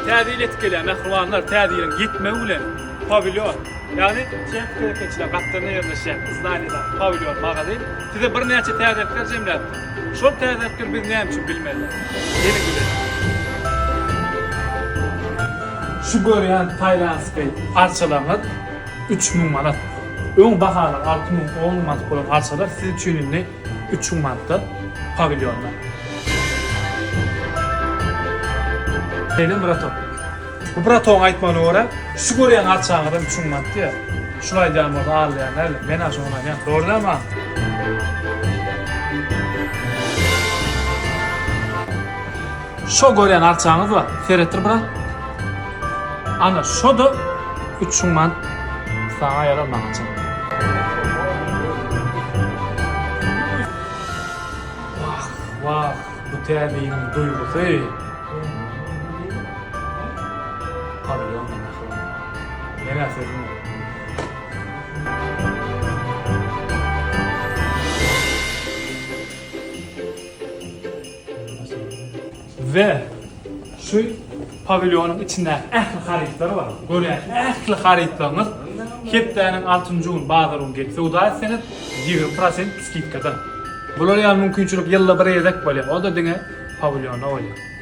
Täze etkilenen ähwanlar täzenin gitmegi bilen pavilyon. Yani çeşitli gatlarına yerleşen izlaniler, pavilyon, magazin. Size bir neçe täzelikler jemläpdi. Şol täzelikler biz näme üçin bilmeliler? Yeni gibi. Şu görýän Taylandský arçalarlar 3000 manat. Öň bahalar 6000, 10 manat bolan arçalar siz üçin indi 3000 manatda pavilyonlar. Benim brato. Bu braton aytmana ora şu görýän arçaňydan 3000 manat diýär. Şulay diýär ağlayan äle. Men aşoňa ýa doğrudama. Şo görýän arçaňyz bar. Serettir bura. Ana şo da 3000 manat sağa yaramagça. Vah, vah, bu täzeýiň duýgusy. Pavilyon naklı. Neler söyleyeyim? Ve şu pavilyonun içinde ähli haritleri var. Görýän ähli haritlaryňyz hepdäniň 6-njy gün bazaryn getse uda senet 20% skidkada. Bular ýa mümkinçilik ýylda bir ýerdek bolýar. O da diňe pavilyona bolýar.